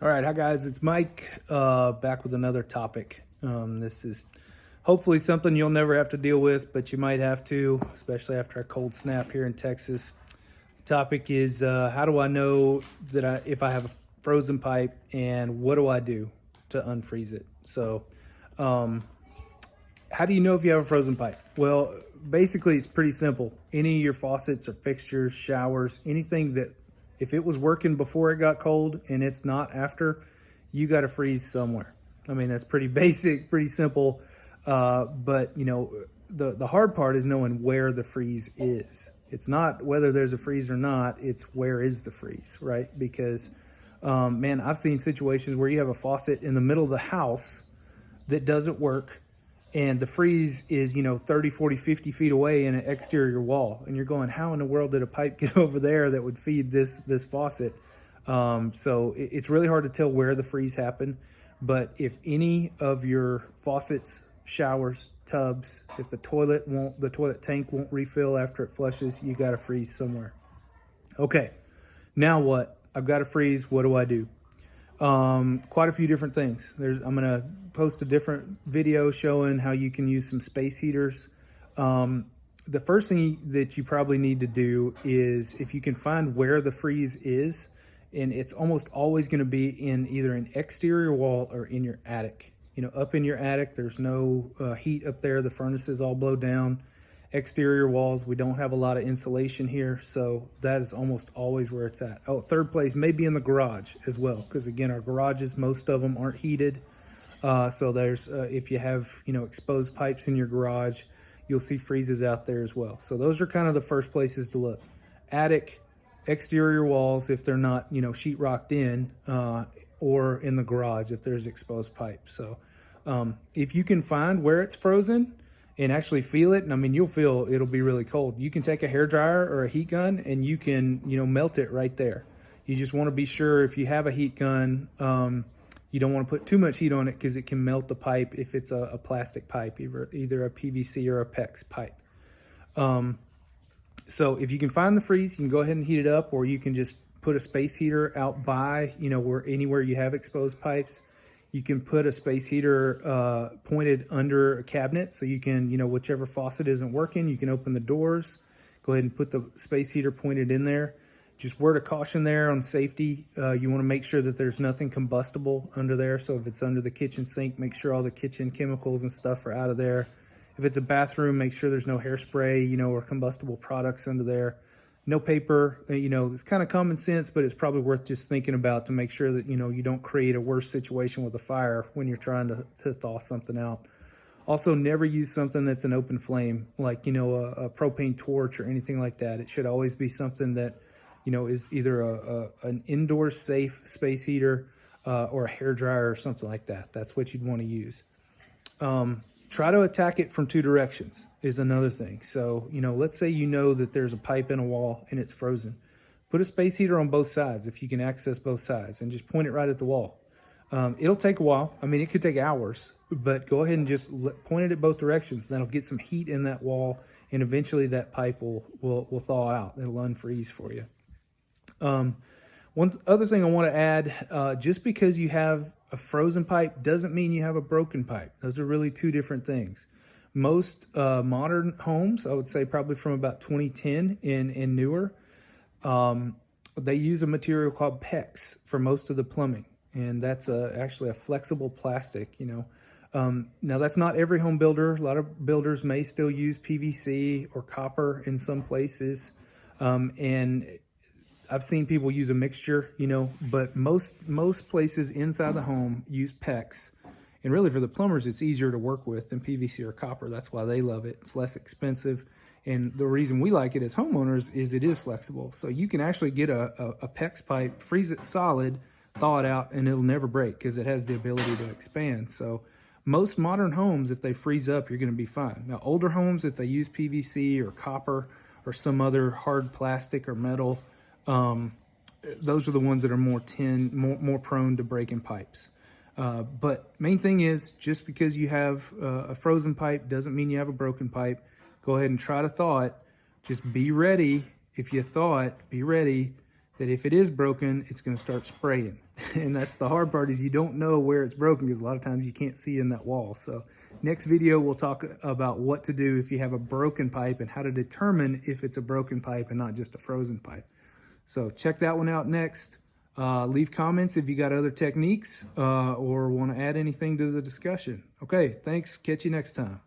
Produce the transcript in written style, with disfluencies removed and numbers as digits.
All right, hi guys, it's Mike, back with another topic. This is hopefully something you'll never have to deal with, but you might have to, especially after a cold snap here in Texas. The topic is how do I know that if I have a frozen pipe, and what do I do to unfreeze it? So, how do you know if you have a frozen pipe? Well, basically it's pretty simple. Any of your faucets or fixtures, showers, anything that if it was working before it got cold and it's not after, you got to freeze somewhere. I mean, that's pretty basic, pretty simple. But you know, the hard part is knowing where the freeze is. It's not whether there's a freeze or not, it's where is the freeze, right? Because man, I've seen situations where you have a faucet in the middle of the house that doesn't work, and the freeze is 30, 40, 50 feet away in an exterior wall, and you're going, how in the world did a pipe get over there that would feed this faucet? So it's really hard to tell where the freeze happened. But if any of your faucets, showers, tubs, if the toilet tank won't refill after it flushes, you got to freeze somewhere. Okay, now what? I've got to freeze. What do I do? Quite a few different things. I'm going to post a different video showing how you can use some space heaters. The first thing that you probably need to do is, if you can find where the freeze is, and it's almost always going to be in either an exterior wall or in your attic. Up in your attic, there's no heat up there. The furnaces all blow down. Exterior walls, we don't have a lot of insulation here, so that is almost always where it's at. Oh, third place, maybe in the garage as well, because again, our garages, most of them aren't heated. So there's, if you have, exposed pipes in your garage, you'll see freezes out there as well. So those are kind of the first places to look. Attic, exterior walls, if they're not, sheetrocked in, or in the garage if there's exposed pipes. So if you can find where it's frozen and actually feel it, and I mean, you'll feel it'll be really cold. You can take a hairdryer or a heat gun and you can, melt it right there. You just want to be sure, if you have a heat gun, you don't want to put too much heat on it because it can melt the pipe if it's a plastic pipe, either a PVC or a PEX pipe. So if you can find the freeze, you can go ahead and heat it up, or you can just put a space heater out by, anywhere you have exposed pipes. You can put a space heater pointed under a cabinet, so you can, whichever faucet isn't working, you can open the doors, go ahead and put the space heater pointed in there. Just word of caution there on safety, you want to make sure that there's nothing combustible under there. So if it's under the kitchen sink, make sure all the kitchen chemicals and stuff are out of there. If it's a bathroom, make sure there's no hairspray, or combustible products under there. No paper, it's kind of common sense, but it's probably worth just thinking about to make sure that, you don't create a worse situation with a fire when you're trying to thaw something out. Also, never use something that's an open flame, like, a propane torch or anything like that. It should always be something that, is either an indoor safe space heater or a hairdryer or something like that. That's what you'd want to use. Try to attack it from two directions is another thing. So, let's say that there's a pipe in a wall and it's frozen. Put a space heater on both sides if you can access both sides, and just point it right at the wall. It'll take a while. I mean, it could take hours, but go ahead and just point it at both directions. That'll get some heat in that wall, and eventually that pipe will thaw out. It'll unfreeze for you. One other thing I want to add, just because you have a frozen pipe doesn't mean you have a broken pipe. Those are really two different things. Most modern homes, I would say probably from about 2010 and newer, they use a material called PEX for most of the plumbing. And that's actually a flexible plastic, Now, that's not every home builder. A lot of builders may still use PVC or copper in some places. And I've seen people use a mixture, but most places inside the home use PEX. And really, for the plumbers, it's easier to work with than PVC or copper. That's why they love it. It's less expensive. And the reason we like it as homeowners is it is flexible. So you can actually get a PEX pipe, freeze it solid, thaw it out, and it'll never break because it has the ability to expand. So most modern homes, if they freeze up, you're going to be fine. Now, older homes, if they use PVC or copper or some other hard plastic or metal, those are the ones that are more prone to breaking pipes. But main thing is, just because you have a frozen pipe doesn't mean you have a broken pipe. Go ahead and try to thaw it. Just be ready. If you thaw it, be ready that if it is broken, it's going to start spraying. And that's the hard part, is you don't know where it's broken because a lot of times you can't see in that wall. So next video, we'll talk about what to do if you have a broken pipe and how to determine if it's a broken pipe and not just a frozen pipe. So check that one out next. Leave comments if you got other techniques or want to add anything to the discussion. Okay, thanks. Catch you next time.